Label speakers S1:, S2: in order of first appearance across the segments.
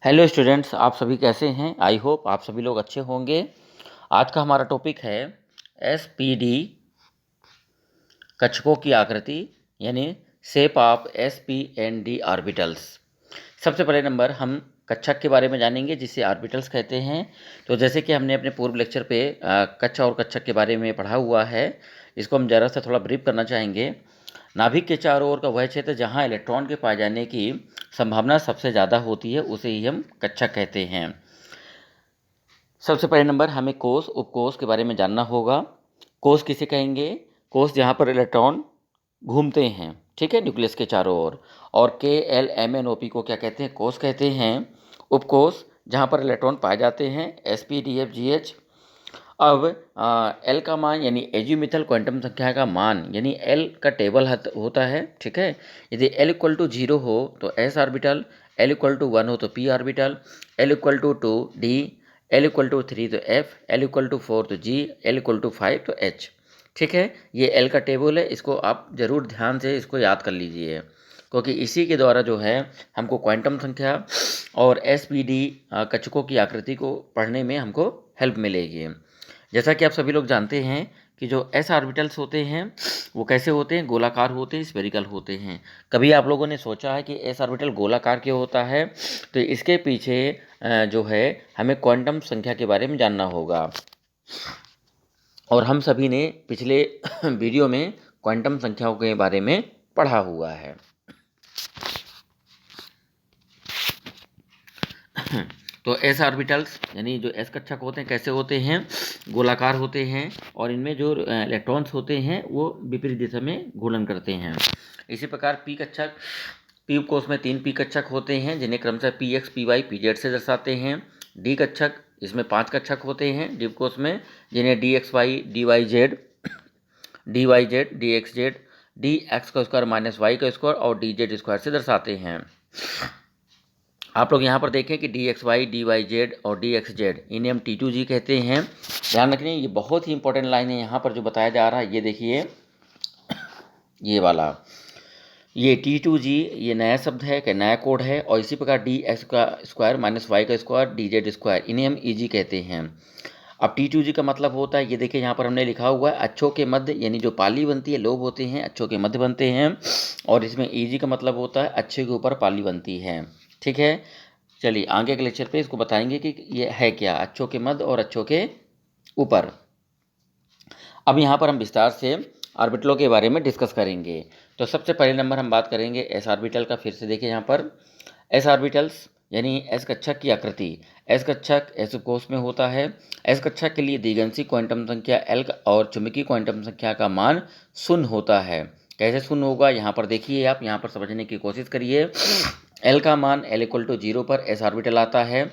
S1: Hello students, आप सभी कैसे हैं। आई होप आप सभी लोग अच्छे होंगे। आज का हमारा टॉपिक है एसपीडी कक्षकों की आकृति यानी शेप ऑफ एसपी-एन-डी ऑर्बिटल्स। सबसे पहले नंबर हम कक्षक के बारे में जानेंगे जिसे ऑर्बिटल्स कहते हैं। तो जैसे कि हमने अपने पूर्व लेक्चर पे कक्षा और कक्षक के बारे में पढ़ा हुआ है, इसको हम ज़रा सा थोड़ा ब्रीफ करना चाहेंगे। नाभिक के चारों ओर का वह क्षेत्र जहाँ इलेक्ट्रॉन के पाए जाने की संभावना सबसे ज़्यादा होती है उसे ही हम कक्षक कहते हैं। सबसे पहले नंबर हमें कोष उपकोष के बारे में जानना होगा। कोष किसे कहेंगे? कोष जहाँ पर इलेक्ट्रॉन घूमते हैं, ठीक है, न्यूक्लियस के चारों ओर। और KLMNOP को क्या कहते हैं? कोष कहते हैं। उपकोष जहाँ पर इलेक्ट्रॉन पाए जाते हैं SPDFGH। अब एल का मान यानी एजीमिथल क्वांटम संख्या का मान यानी एल का टेबल होता है, ठीक है। यदि एल इक्वल टू 0 हो तो S orbital, L equal to 1 हो तो P orbital, L equal to 2 D, L equal to 3 तो एफ, एल इक्वल टू 4 तो जी, एल इक्वल टू 5 तो एच, ठीक है। ये एल का टेबल है, इसको आप ज़रूर ध्यान से इसको याद कर लीजिए, क्योंकि इसी के द्वारा जो है हमको क्वांटम संख्या और एसपीडी कक्षकों की आकृति को पढ़ने में हमको हेल्प मिलेगी। जैसा कि आप सभी लोग जानते हैं कि जो एस ऑर्बिटल्स होते हैं वो कैसे होते हैं? गोलाकार होते हैं, स्फेरिकल होते हैं। कभी आप लोगों ने सोचा है कि एस ऑर्बिटल गोलाकार क्यों होता है? तो इसके पीछे जो है हमें क्वांटम संख्या के बारे में जानना होगा। और हम सभी ने पिछले वीडियो में क्वांटम संख्याओं के बारे में पढ़ा हुआ है। तो एस ऑर्बिटल्स यानी जो एस कक्षक होते हैं कैसे होते हैं? गोलाकार होते हैं और इनमें जो इलेक्ट्रॉन्स होते हैं वो विपरीत दिशा में घूर्णन करते हैं। इसी प्रकार पी कक्षक, पी उपकोष में 3 पी कक्षक होते हैं जिन्हें क्रमशः PX, PY, PZ से दर्शाते हैं। डी कक्षक, इसमें 5 कक्षक होते हैं डी उपकोष में जिन्हें DXY, DYZ, DYZ, DXZ, DX का स्क्वायर माइनस Y का स्क्वायर और DZ स्क्वायर से दर्शाते हैं। आप लोग यहाँ पर देखें कि DXY, DYZ और DXZ इन्हें हम T2G कहते हैं। ध्यान रखना, ये बहुत ही इंपॉर्टेंट लाइन है यहाँ पर जो बताया जा रहा है। ये देखिए, ये वाला, ये T2G ये नया शब्द है, क्या नया कोड है। और इसी प्रकार DX का स्क्वायर माइनस Y का स्क्वायर DZ स्क्वायर इन्हें हम EG कहते हैं। अब T2G का मतलब होता है, ये देखिए यहाँ पर हमने लिखा हुआ है अच्छों के मध्य, यानी जो पाली बनती है, लोब होते हैं अच्छों के मध्य बनते हैं। और इसमें EG का मतलब होता है अच्छे के ऊपर पाली बनती है, ठीक है। चलिए आगे के लेक्चर पे इसको बताएंगे कि ये है क्या, अच्छों के मध्य और अच्छों के ऊपर। अब यहाँ पर हम विस्तार से ऑर्बिटलों के बारे में डिस्कस करेंगे। तो सबसे पहले नंबर हम बात करेंगे एस ऑर्बिटल का। फिर से देखिए यहाँ पर एस ऑर्बिटल्स यानी एस कक्षक की आकृति। एस कक्षक एस कोष में होता है। एस कक्षक के लिए दिगंशी क्वांटम संख्या एल और चुंबकीय क्वांटम संख्या का मान 0 होता है। कैसे 0 होगा यहाँ पर देखिए, आप यहाँ पर समझने की कोशिश करिए। एल का मान एल इक्वल टू 0 पर एस ऑर्बिटल आता है,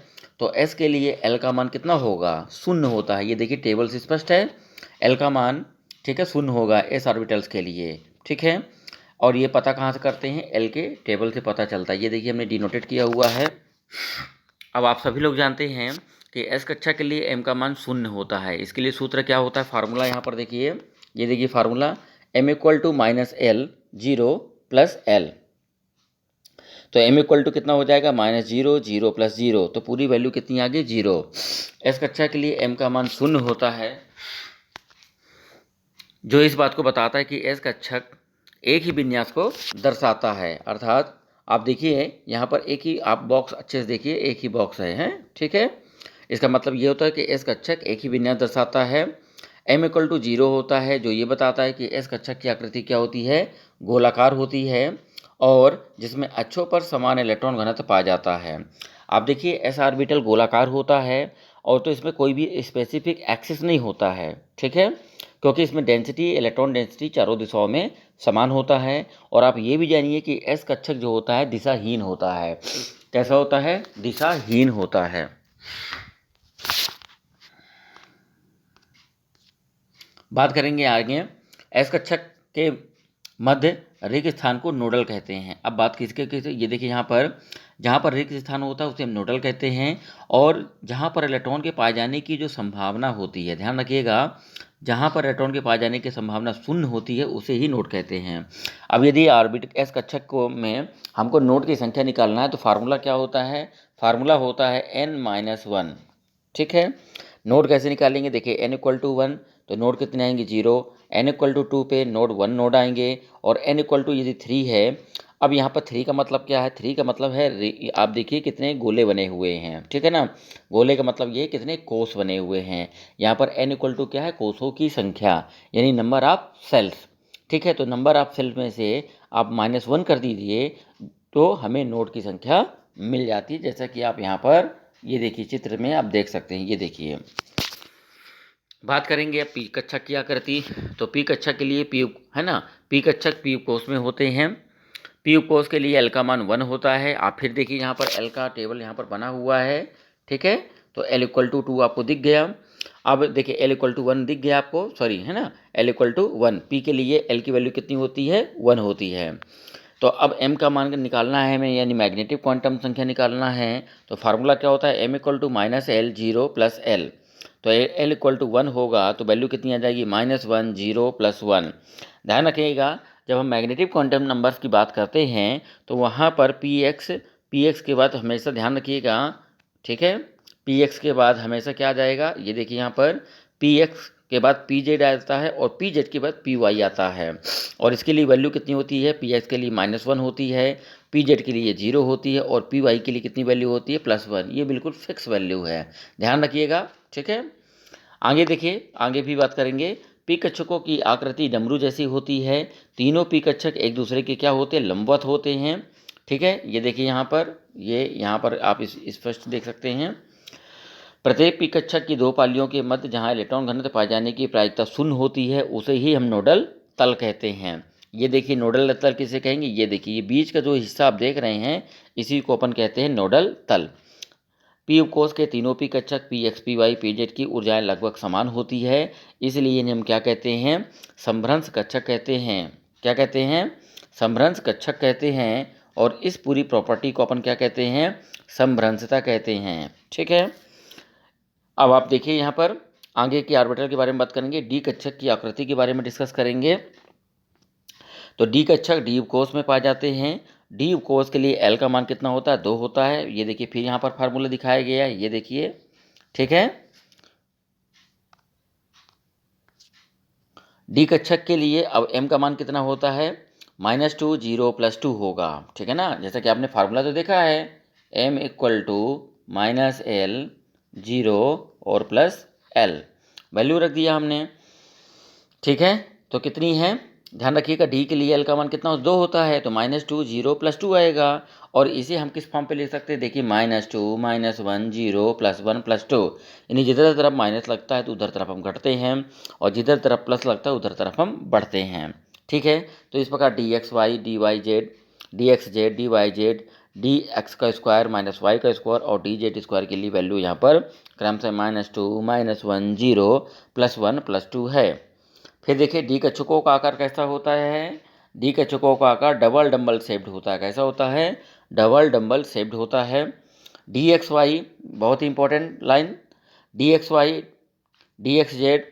S1: तो एस के लिए एल का मान कितना होगा? 0 होता है। ये देखिए टेबल से स्पष्ट है, एल का मान, ठीक है, 0 होगा एस ऑर्बिटल्स के लिए, ठीक है। और ये पता कहाँ से करते हैं? एल के टेबल से पता चलता है। ये देखिए हमने डिनोटेट किया हुआ है। अब आप सभी लोग जानते हैं कि एस कक्षा के लिए एम का मान 0 होता है। इसके लिए सूत्र क्या होता है? फार्मूला यहाँ पर देखिए, ये देखिए formula M equal to minus L 0 plus L. तो m इक्वल टू कितना हो जाएगा? -0, 0 + 0, तो पूरी वैल्यू कितनी आ गई? 0। एस कक्षा के लिए m का मान 0 होता है, जो इस बात को बताता है कि एस कक्षक एक ही विन्यास को दर्शाता है। अर्थात आप देखिए यहाँ पर एक ही, आप बॉक्स अच्छे से देखिए, एक ही बॉक्स है, ठीक है। इसका मतलब ये होता है कि एस कक्षक एक ही विन्यास दर्शाता है। m इक्वल टू 0 होता है, जो ये बताता है कि एस कक्षक की आकृति क्या होती है? गोलाकार होती है और जिसमें अच्छों पर समान इलेक्ट्रॉन घनत्व पाया जाता है। आप देखिए एस ऑर्बिटल गोलाकार होता है और तो इसमें कोई भी स्पेसिफिक एक्सिस नहीं होता है, ठीक है, क्योंकि इसमें डेंसिटी, इलेक्ट्रॉन डेंसिटी चारों दिशाओं में समान होता है। और आप ये भी जानिए कि एस कक्षक जो होता है दिशाहीन होता है। कैसा होता है? दिशाहीन होता है। बात करेंगे आगे, एस कक्षक के मध्य रिक्त स्थान को नोडल कहते हैं। अब बात किसके किसके, ये देखिए यहाँ पर जहाँ पर रिक्त स्थान होता है उसे हम नोडल कहते हैं। और जहाँ पर इलेक्ट्रॉन के पाए जाने की जो संभावना होती है, ध्यान रखिएगा, जहाँ पर इलेक्ट्रॉन के पाए जाने की संभावना 0 होती है उसे ही नोड कहते हैं। अब यदि ऑर्बिट एस कक्षक को में हमको नोड की संख्या निकालना है तो फार्मूला क्या होता है? फार्मूला होता है n-1। ठीक है, नोड कैसे निकालेंगे, देखिए n=1 तो नोड कितने आएंगे 0, n=2 पे नोड 1 नोड आएंगे, और n= यदि 3 है, अब यहाँ पर 3 का मतलब क्या है, 3 का मतलब है आप देखिए कितने गोले बने हुए हैं, ठीक है ना, गोले का मतलब ये कितने कोस बने हुए हैं। यहाँ पर n= क्या है, कोसों की संख्या, यानी नंबर ऑफ सेल्स। ठीक है, तो नंबर ऑफ सेल्स में से आप -1 कर दीजिए तो हमें नोड की संख्या मिल जाती है, जैसा कि आप यहाँ पर ये देखिए चित्र में आप देख सकते हैं। ये देखिए, बात करेंगे अब पी कक्षक की आकृति। तो पी कक्षक के लिए पी है ना, पी कक्षक पी उपकोष में होते हैं। पी उपकोष के लिए एल का मान 1 होता है। आप फिर देखिए यहाँ पर एल का टेबल यहाँ पर बना हुआ है, ठीक है, तो l=2 आपको दिख गया। अब देखिए l=1 दिख गया आपको, सॉरी है ना, l=1। पी के लिए एल की वैल्यू कितनी होती है, 1 होती है। तो अब m का मान निकालना है हमें, यानी मैग्नेटिक क्वांटम संख्या निकालना है। तो फार्मूला क्या होता है, m=-l 0 + l। तो l=1 होगा तो वैल्यू कितनी आ जाएगी, -1 0 + 1। ध्यान रखिएगा, जब हम मैग्नेटिक क्वांटम नंबर्स की बात करते हैं तो वहाँ पर px के बाद हमेशा ध्यान रखिएगा, ठीक है, px के बाद हमेशा क्या आ जाएगा, ये देखिए यहाँ पर px के बाद pz आता है और pz के बाद py आता है। और इसके लिए वैल्यू कितनी होती है, px के लिए -1 होती है, pz के लिए 0 होती है, और py के लिए कितनी वैल्यू होती है, +1। ये बिल्कुल फिक्स वैल्यू है, ध्यान रखिएगा, ठीक है। आगे देखिए, आगे भी बात करेंगे। पी कक्षकों की आकृति डमरू जैसी होती है। तीनों पी कक्षक एक दूसरे के क्या होते हैं, लंबवत होते हैं, ठीक है। ये देखिए यहाँ पर, ये यहाँ पर आप स्पष्ट देख सकते हैं। प्रत्येक पी कक्षक की दो पालियों के मध्य जहाँ इलेक्ट्रॉन घनत्व पाए जाने की प्रायिकता 0 होती है, उसे ही हम नोडल तल कहते हैं। ये देखिए नोडल तल किसे कहेंगे, ये देखिए ये बीच का जो हिस्सा आप देख रहे हैं, इसी को अपन कहते हैं नोडल तल। पी उपकोष के तीनों पी कक्षक px py pz की ऊर्जाएं लगभग समान होती है, इसलिए इन्हें हम क्या कहते हैं, समभ्रंश कक्षक कहते हैं। क्या कहते हैं, समभ्रंश कक्षक कहते हैं। और इस पूरी प्रॉपर्टी को अपन क्या कहते हैं, समभ्रंशता कहते हैं, ठीक है। अब आप देखिए यहाँ पर आगे की ऑर्बिटल के बारे में बात करेंगे, डी कक्षक की आकृति के बारे में डिस्कस करेंगे। तो डी कक्षक डी उपकोष में पाए जाते हैं। डी उपकोष के लिए एल का मान कितना होता है, 2 होता है। ये देखिए फिर यहाँ पर फार्मूला दिखाया गया है, ये देखिए, ठीक है। डी कक्षक के लिए अब एम का मान कितना होता है, -2 0 + 2 होगा, ठीक है ना, जैसा कि आपने फार्मूला तो देखा है, m=-l 0 और +l, वैल्यू रख दिया हमने, ठीक है। तो कितनी है, ध्यान रखिएगा, डी के लिए एल का मान कितना 2 होता है, तो -2 0 + 2 आएगा। और इसे हम किस फॉर्म पे लिख सकते हैं, देखिए -2 -1 0 +1 + 2, यानी जिधर तरफ माइनस लगता है तो उधर तरफ हम घटते हैं, और जिधर तरफ प्लस लगता है उधर तरफ हम बढ़ते हैं, ठीक है। तो इस प्रकार dxy dyz dxz dyz dx² -y² और dz² के लिए वैल्यू यहाँ पर क्रम से -2 -1 0 +1 + 2 है। फिर देखिए डी कक्षकों का आकार कैसा होता है, डी कक्षकों का आकार डबल डम्बल शेप्ड होता है। कैसा होता है, डबल डम्बल शेप्ड होता है। डी एक्स वाई, बहुत ही important line, D X Y D X Z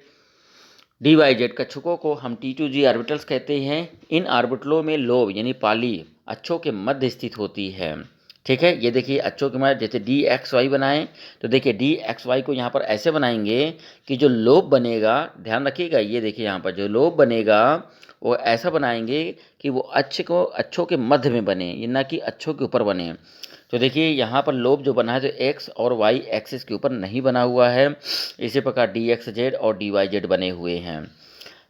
S1: D Y Z कक्षकों को हम T2G ऑर्बिटल्स कहते हैं। इन ऑर्बिटलों में लोब यानी पाली अक्षों के मध्य स्थित होती है, ठीक है। ये देखिए अक्षों के मध्य, जैसे DXY बनाएं तो देखिए DXY को यहाँ पर ऐसे बनाएंगे कि जो लोब बनेगा, ध्यान रखिएगा, ये देखिए यहाँ पर जो लोब बनेगा वो ऐसा बनाएंगे कि वो अक्षों के मध्य में बने, ये ना कि अक्षों के ऊपर बने। तो देखिए यहाँ पर लोब जो बना है तो एक्स और वाई एक्सिस के ऊपर नहीं बना हुआ है, इसी प्रकार DXZ और DYZ बने हुए हैं।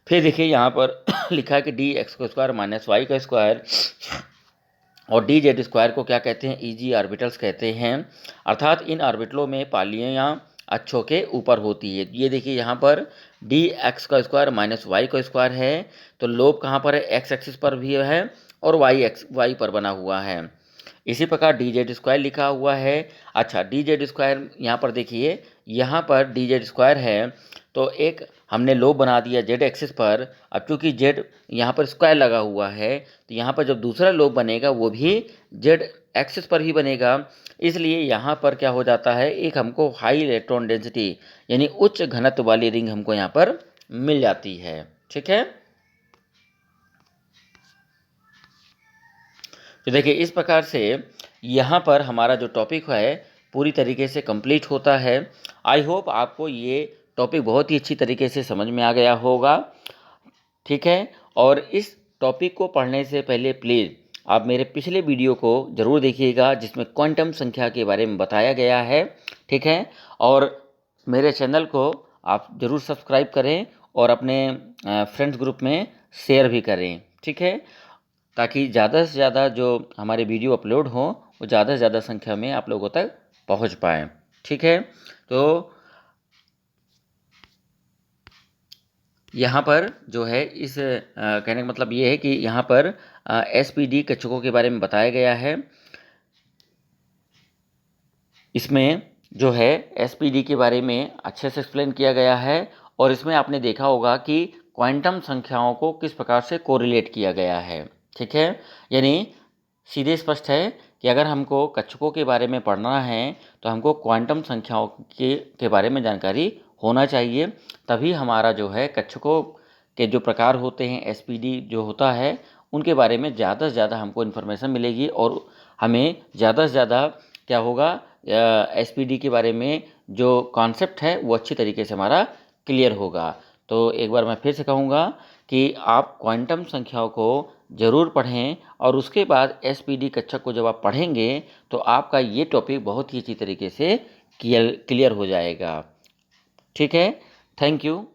S1: फिर देखिए यहाँ पर लिखा है कि dx² -y² और dz² को क्या कहते हैं, EG ऑर्बिटल्स कहते हैं, अर्थात इन ऑर्बिटलों में पालियाँ अक्षों के ऊपर होती है। ये देखिए यहाँ पर dx² -y² है, तो लोब कहाँ पर है, एक्स एक्सिस पर भी है और वाई पर बना हुआ है। इसी प्रकार dz² लिखा हुआ है। अच्छा, dz² यहाँ पर देखिए, यहाँ पर dz² है तो एक हमने लोब बना दिया z एक्सिस पर। अब चूंकि z यहाँ पर स्क्वायर लगा हुआ है तो यहाँ पर जब दूसरा लोब बनेगा वो भी z एक्सिस पर ही बनेगा, इसलिए यहाँ पर क्या हो जाता है, एक हमको हाई इलेक्ट्रॉन डेंसिटी यानी उच्च घनत्व वाली रिंग हमको यहाँ पर मिल जाती है, ठीक है। तो देखिए इस प्रकार से यहाँ पर हमारा जो टॉपिक है पूरी तरीके से कंप्लीट होता है। आई होप आपको ये टॉपिक बहुत ही अच्छी तरीके से समझ में आ गया होगा, ठीक है। और इस टॉपिक को पढ़ने से पहले प्लीज़ आप मेरे पिछले वीडियो को ज़रूर देखिएगा, जिसमें क्वांटम संख्या के बारे में बताया गया है, ठीक है। और मेरे चैनल को आप ज़रूर सब्सक्राइब करें और अपने फ्रेंड्स ग्रुप में शेयर भी करें, ठीक है, ताकि ज़्यादा से ज़्यादा जो हमारे वीडियो अपलोड हों वो ज़्यादा से ज़्यादा संख्या में आप लोगों तक पहुंच पाएँ, ठीक है। तो यहाँ पर जो है इस कहने का मतलब ये है कि यहाँ पर SPD कक्षकों के बारे में बताया गया है। इसमें जो है SPD के बारे में अच्छे से एक्सप्लेन किया गया है और इसमें आपने देखा होगा कि क्वांटम संख्याओं को किस प्रकार से कोरिलेट किया गया है, ठीक है। यानी सीधे स्पष्ट है कि अगर हमको कक्षकों के बारे में पढ़ना है तो हमको क्वांटम संख्याओं के बारे में जानकारी होना चाहिए, तभी हमारा जो है कक्षकों के जो प्रकार होते हैं SPD जो होता है उनके बारे में ज़्यादा से ज़्यादा हमको इन्फॉर्मेशन मिलेगी और हमें ज़्यादा से ज़्यादा क्या होगा, SPD के बारे में जो कॉन्सेप्ट है वो अच्छी तरीके से हमारा क्लियर होगा। तो एक बार मैं फिर से कहूँगा कि आप क्वांटम संख्याओं को ज़रूर पढ़ें और उसके बाद SPD कक्षक को जब आप पढ़ेंगे तो आपका ये टॉपिक बहुत ही अच्छी तरीके से क्लियर हो जाएगा, ठीक है। Thank you.